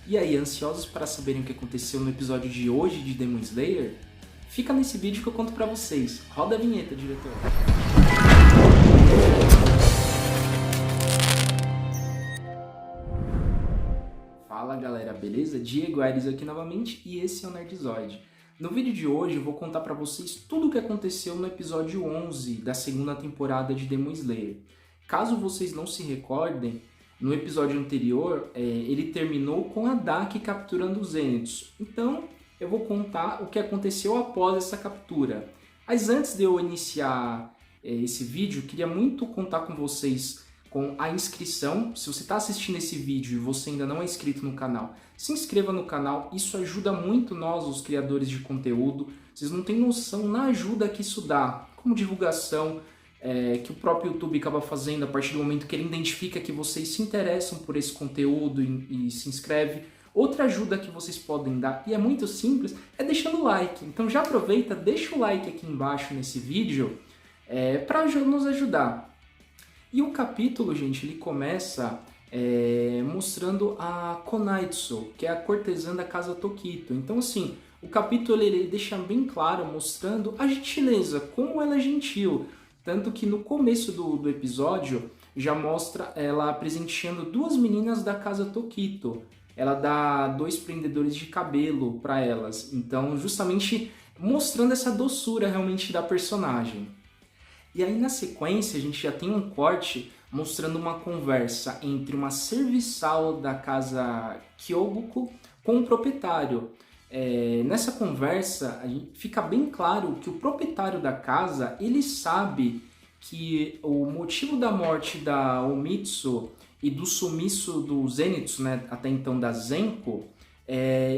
E aí, ansiosos para saberem o que aconteceu no episódio de hoje de Demon Slayer? Fica nesse vídeo que eu conto pra vocês. Roda a vinheta, diretor. Fala galera, beleza? Diego Aires aqui novamente e esse é o Nerdzoid. No vídeo de hoje eu vou contar pra vocês tudo o que aconteceu no episódio 11 da segunda temporada de Demon Slayer. Caso vocês não se recordem, no episódio anterior ele terminou com a Daki capturando os Zeniths. Então eu vou contar o que aconteceu após essa captura. Mas antes de eu iniciar esse vídeo, queria muito contar com vocês com a inscrição. Se você está assistindo esse vídeo e você ainda não é inscrito no canal, se inscreva no canal, isso ajuda muito nós, os criadores de conteúdo. Vocês não têm noção na ajuda que isso dá, como divulgação, que o próprio YouTube acaba fazendo a partir do momento que ele identifica que vocês se interessam por esse conteúdo e se inscreve. Outra ajuda que vocês podem dar, e é muito simples, é deixando o like. Então já aproveita, deixa o like aqui embaixo nesse vídeo para nos ajudar. E o capítulo, gente, ele começa mostrando a Konaitsu, que é a cortesã da casa Tokito. Então, assim, o capítulo ele deixa bem claro, mostrando a gentileza, como ela é gentil. Tanto que no começo do episódio já mostra ela presenteando duas meninas da casa Tokito. Ela dá 2 prendedores de cabelo para elas. Então, justamente mostrando essa doçura realmente da personagem. E aí, na sequência, a gente já tem um corte mostrando uma conversa entre uma serviçal da casa Kyogoku com o proprietário. Nessa conversa, fica bem claro que o proprietário da casa, ele sabe que o motivo da morte da Omitsu e do sumiço do Zenitsu, né, até então da Zenko,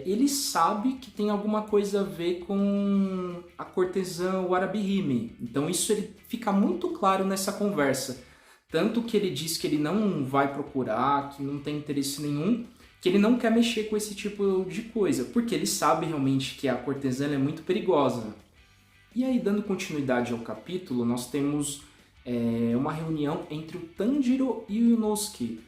ele sabe que tem alguma coisa a ver com a cortesã Warabihime. Então isso ele fica muito claro nessa conversa. Tanto que ele diz que ele não vai procurar, que não tem interesse nenhum, que ele não quer mexer com esse tipo de coisa, porque ele sabe realmente que a cortesã é muito perigosa. E aí, dando continuidade ao capítulo, nós temos uma reunião entre o Tanjiro e o Inosuke.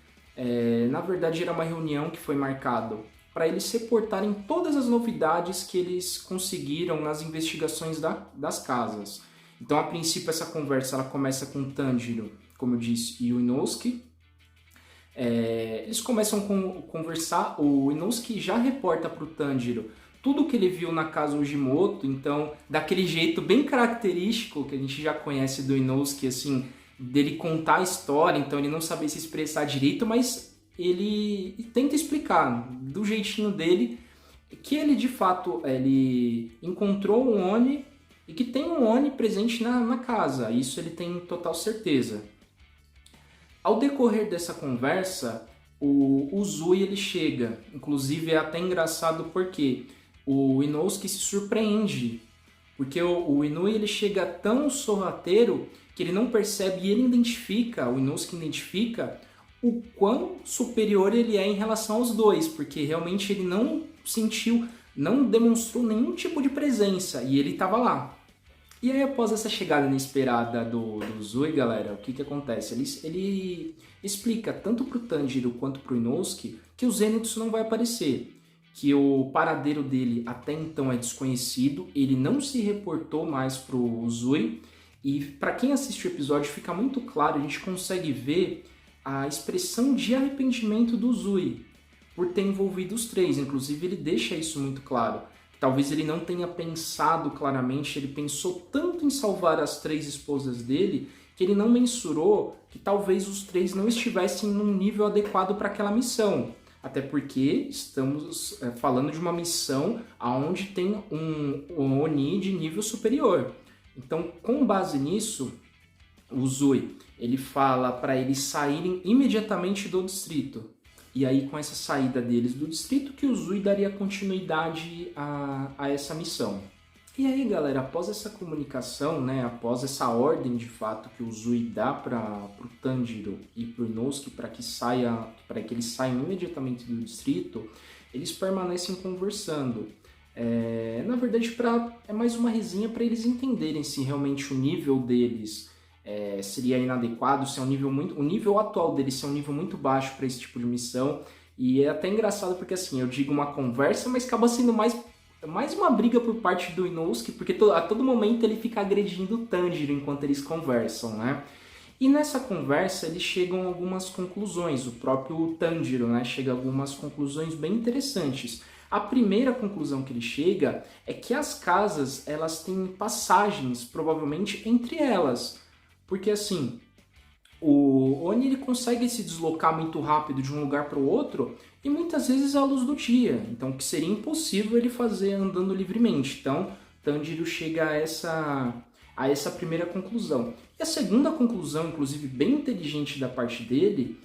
Na verdade, era uma reunião que foi marcada para eles reportarem todas as novidades que eles conseguiram nas investigações das casas. Então, a princípio, essa conversa ela começa com o Tanjiro, como eu disse, e o Inosuke. Eles começam a conversar, o Inosuke já reporta para o Tanjiro tudo que ele viu na casa Ujimoto, então, daquele jeito bem característico que a gente já conhece do Inosuke, assim, dele contar a história, então ele não saber se expressar direito, mas ele tenta explicar do jeitinho dele que ele, de fato, ele encontrou um Oni e que tem um Oni presente na casa, isso ele tem total certeza. Ao decorrer dessa conversa, o Uzui ele chega, inclusive é até engraçado porque o Inosuke se surpreende, porque o Inui ele chega tão sorrateiro que ele não percebe e ele identifica, o Inosuke identifica o quão superior ele é em relação aos dois, porque realmente ele não sentiu, não demonstrou nenhum tipo de presença e ele estava lá. E aí, após essa chegada inesperada do Uzui, galera, o que acontece? Ele explica tanto pro Tanjiro quanto pro Inosuke que o Zenitsu não vai aparecer, que o paradeiro dele até então é desconhecido, ele não se reportou mais pro Uzui, e para quem assiste o episódio fica muito claro, a gente consegue ver a expressão de arrependimento do Uzui por ter envolvido os três, inclusive ele deixa isso muito claro. Talvez ele não tenha pensado claramente, ele pensou tanto em salvar as 3 esposas dele, que ele não mensurou que talvez os 3 não estivessem num nível adequado para aquela missão. Até porque estamos falando de uma missão onde tem um Oni de nível superior. Então, com base nisso, o Uzui, ele fala para eles saírem imediatamente do distrito. E aí, com essa saída deles do distrito, que o Uzui daria continuidade a essa missão. E aí, galera, após essa comunicação, né, após essa ordem, de fato, que o Uzui dá para o Tanjiro e para o Inosuke para que eles saiam imediatamente do distrito, eles permanecem conversando. Na verdade, é mais uma resenha para eles entenderem se realmente o nível deles seria inadequado, se é um nível muito, o nível atual deles é um nível muito baixo para esse tipo de missão, E é até engraçado porque, assim, eu digo uma conversa, mas acaba sendo mais uma briga por parte do Inosuke, porque a todo momento ele fica agredindo o Tanjiro enquanto eles conversam, né? E nessa conversa eles chegam a algumas conclusões, o próprio Tanjiro, né, chega a algumas conclusões bem interessantes. A primeira conclusão que ele chega é que as casas elas têm passagens, provavelmente, entre elas. Porque assim, o Oni ele consegue se deslocar muito rápido de um lugar para o outro e muitas vezes à luz do dia, então que seria impossível ele fazer andando livremente. Então, Tanjiro chega a essa primeira conclusão. E a segunda conclusão, inclusive bem inteligente da parte dele,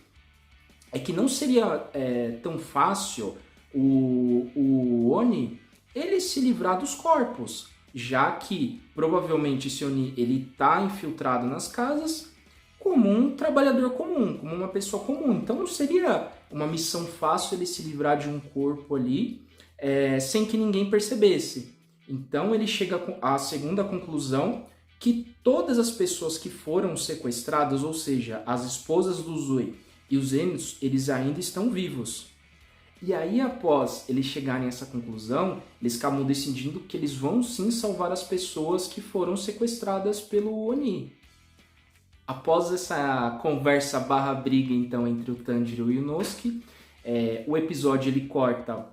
é que não seria tão fácil o Oni ele se livrar dos corpos, já que provavelmente esse Oni ele está infiltrado nas casas como um trabalhador comum, como uma pessoa comum. Então não seria uma missão fácil ele se livrar de um corpo ali sem que ninguém percebesse. Então ele chega à segunda conclusão que todas as pessoas que foram sequestradas, ou seja, as esposas do Zui e os Enios, eles ainda estão vivos. E aí, após eles chegarem a essa conclusão, eles acabam decidindo que eles vão sim salvar as pessoas que foram sequestradas pelo Oni. Após essa conversa barra briga então entre o Tanjiro e o Inosuke, o episódio ele corta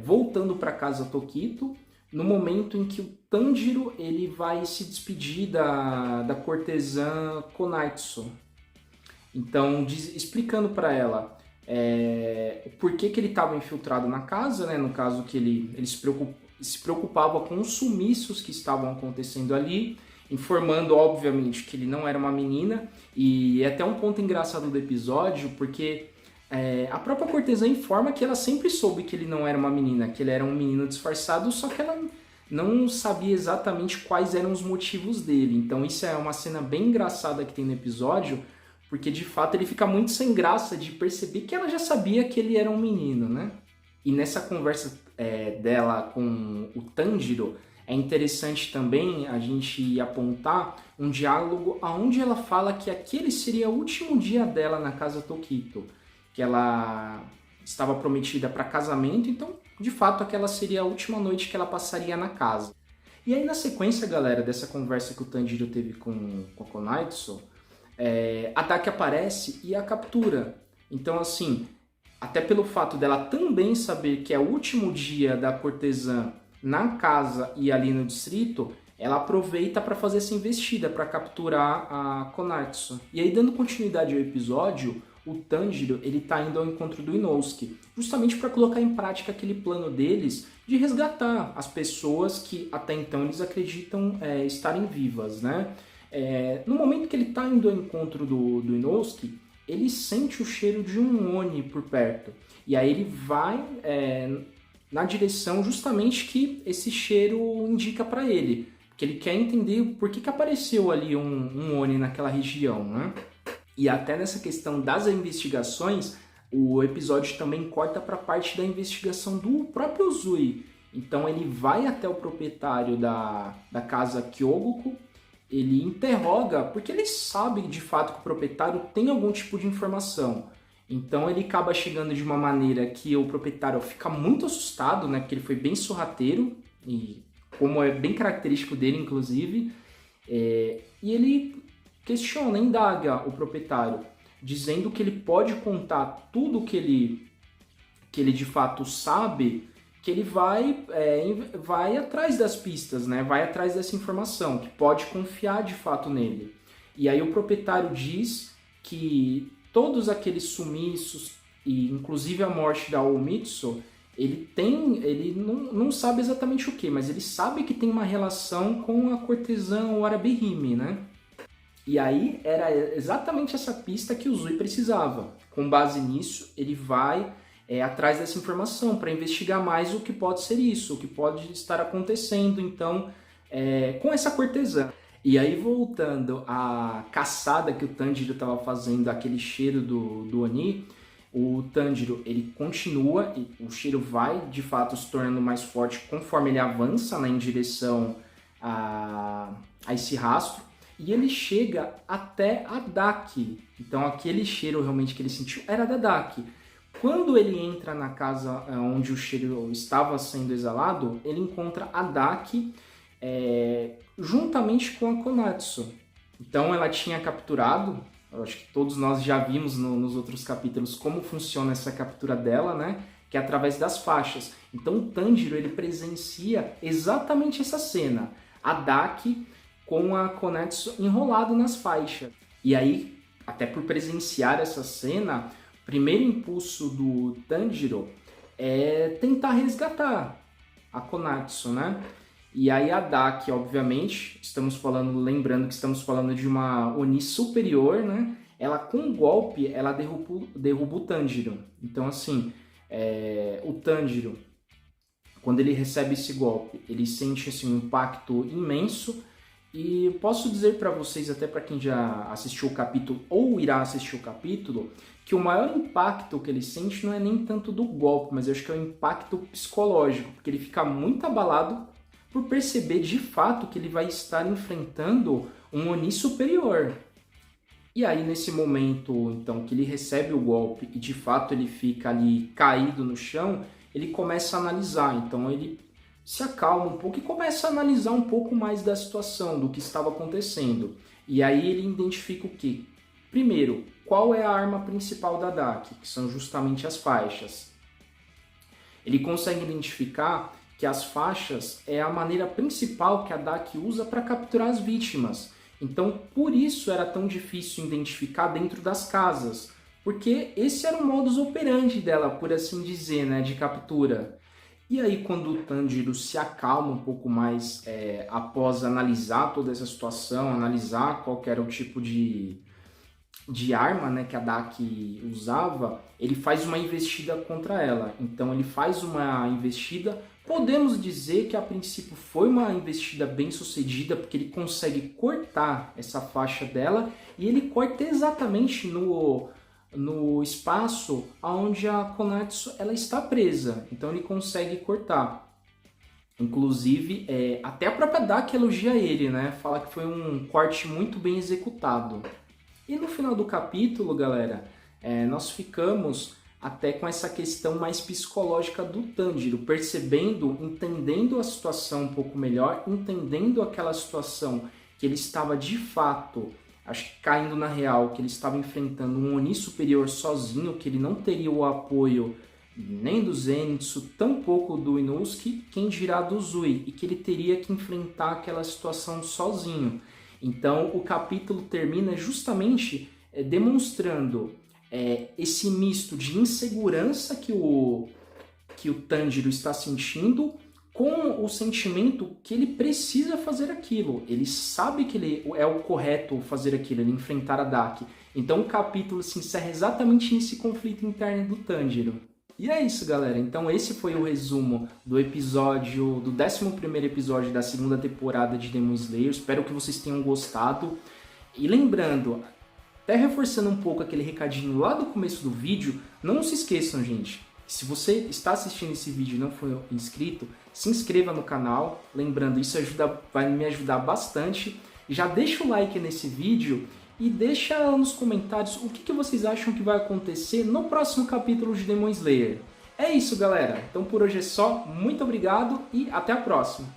voltando para casa Tokito, no momento em que o Tanjiro ele vai se despedir da cortesã Konaitsu. Então, explicando para ela por que ele estava infiltrado na casa, né? No caso que ele se preocupava com os sumiços que estavam acontecendo ali, informando, obviamente, que ele não era uma menina. E é até um ponto engraçado do episódio, porque a própria cortesã informa que ela sempre soube que ele não era uma menina, que ele era um menino disfarçado, só que ela não sabia exatamente quais eram os motivos dele. Então isso é uma cena bem engraçada que tem no episódio, porque de fato ele fica muito sem graça de perceber que ela já sabia que ele era um menino, né? E nessa conversa dela com o Tanjiro, é interessante também a gente apontar um diálogo onde ela fala que aquele seria o último dia dela na casa Tokito, que ela estava prometida para casamento, então de fato aquela seria a última noite que ela passaria na casa. E aí na sequência, galera, dessa conversa que o Tanjiro teve com a Konaitsu, a Daki aparece e a captura. Então, assim, até pelo fato dela também saber que é o último dia da cortesã na casa e ali no distrito, ela aproveita para fazer essa investida, para capturar a Konaitsu. E aí, dando continuidade ao episódio, o Tanjiro ele tá indo ao encontro do Inosuke, justamente para colocar em prática aquele plano deles de resgatar as pessoas que até então eles acreditam estarem vivas, né? No momento que ele está indo ao encontro do Inosuke, ele sente o cheiro de um Oni por perto. E aí ele vai na direção justamente que esse cheiro indica para ele. Porque ele quer entender por que apareceu ali um Oni naquela região, né? E até nessa questão das investigações, o episódio também corta para a parte da investigação do próprio Zui. Então ele vai até o proprietário da casa Kyogoku, ele interroga, porque ele sabe de fato que o proprietário tem algum tipo de informação. Então ele acaba chegando de uma maneira que o proprietário fica muito assustado, né? Porque ele foi bem sorrateiro, e como é bem característico dele, inclusive. E ele questiona, indaga o proprietário, dizendo que ele pode contar tudo que ele de fato sabe, que ele vai atrás das pistas, né? Vai atrás dessa informação, que pode confiar de fato nele. E aí o proprietário diz que todos aqueles sumiços, e inclusive a morte da Omitsu, ele não sabe exatamente o que, mas ele sabe que tem uma relação com a cortesã Warabihime, né? E aí era exatamente essa pista que o Zui precisava. Com base nisso, ele vai atrás dessa informação para investigar mais o que pode ser isso, o que pode estar acontecendo então com essa cortesã. E aí, voltando à caçada que o Tanjiro estava fazendo, aquele cheiro do Oni, o Tanjiro ele continua, e o cheiro vai de fato se tornando mais forte conforme ele avança, né, em direção a esse rastro, e ele chega até a Daki. Então aquele cheiro realmente que ele sentiu era da Daki. Quando ele entra na casa onde o cheiro estava sendo exalado, ele encontra a Daki juntamente com a Konatsu. Então ela tinha capturado, eu acho que todos nós já vimos nos outros capítulos como funciona essa captura dela, né? Que é através das faixas. Então o Tanjiro ele presencia exatamente essa cena, a Daki com a Konatsu enrolado nas faixas. E aí, até por presenciar essa cena, o primeiro impulso do Tanjiro é tentar resgatar a Konatsu, né? E aí a Daki, obviamente, lembrando que estamos falando de uma Oni superior, né? Ela com um golpe, ela derruba o Tanjiro. Então assim, o Tanjiro, quando ele recebe esse golpe, ele sente assim, um impacto imenso. E posso dizer para vocês, até para quem já assistiu o capítulo ou irá assistir o capítulo, que o maior impacto que ele sente não é nem tanto do golpe, mas eu acho que é o impacto psicológico, porque ele fica muito abalado por perceber de fato que ele vai estar enfrentando um Oni superior. E aí nesse momento, então, que ele recebe o golpe e de fato ele fica ali caído no chão, ele começa a analisar. Então ele se acalma um pouco e começa a analisar um pouco mais da situação, do que estava acontecendo. E aí ele identifica o quê? Primeiro, qual é a arma principal da Daki, que são justamente as faixas. Ele consegue identificar que as faixas é a maneira principal que a Daki usa para capturar as vítimas. Então, por isso era tão difícil identificar dentro das casas, porque esse era o modus operandi dela, por assim dizer, né, de captura. E aí, quando o Tanjiro se acalma um pouco mais após analisar toda essa situação, analisar qual que era o tipo de arma, né, que a Daki usava, ele faz uma investida contra ela. Então ele faz uma investida, podemos dizer que a princípio foi uma investida bem sucedida, porque ele consegue cortar essa faixa dela e ele corta exatamente no espaço onde a Konatsu ela está presa. Então ele consegue cortar. Inclusive, até a própria Daki elogia ele, né? Fala que foi um corte muito bem executado. E no final do capítulo, galera, nós ficamos até com essa questão mais psicológica do Tanjiro, entendendo a situação um pouco melhor, entendendo aquela situação que ele estava de fato, acho que caindo na real, que ele estava enfrentando um Oni superior sozinho, que ele não teria o apoio nem do Zenitsu, tampouco do Inosuke, quem dirá do Uzui, e que ele teria que enfrentar aquela situação sozinho. Então o capítulo termina justamente demonstrando esse misto de insegurança que o Tanjiro está sentindo com o sentimento que ele precisa fazer aquilo. Ele sabe que ele é o correto fazer aquilo, ele enfrentar a Daki. Então o capítulo se encerra exatamente nesse conflito interno do Tanjiro. E é isso, galera. Então esse foi o resumo do 11º episódio da segunda temporada de Demon Slayer. Espero que vocês tenham gostado. E lembrando, até reforçando um pouco aquele recadinho lá do começo do vídeo, não se esqueçam, gente. Se você está assistindo esse vídeo e não foi inscrito, se inscreva no canal. Lembrando, isso vai me ajudar bastante. Já deixa o like nesse vídeo e deixa nos comentários o que vocês acham que vai acontecer no próximo capítulo de Demon Slayer. É isso, galera. Então por hoje é só. Muito obrigado e até a próxima.